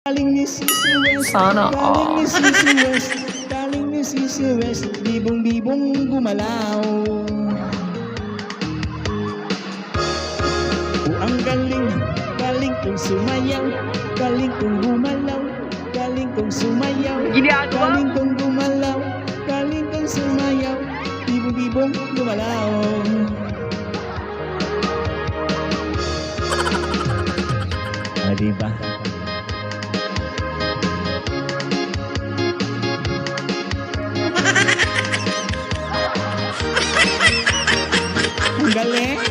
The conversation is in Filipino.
Galing ni Sisi West, Sana galing ni all. Sisi West, galing ni Sisi West, bibong-bibong gumalaw. Ang galing, galing kong sumayaw, galing kong gumalaw, galing kong sumayaw, Ginagawa? galing kong gumalaw, galing kong sumayaw, bibong-bibong gumalaw. O, diba? Ang galing!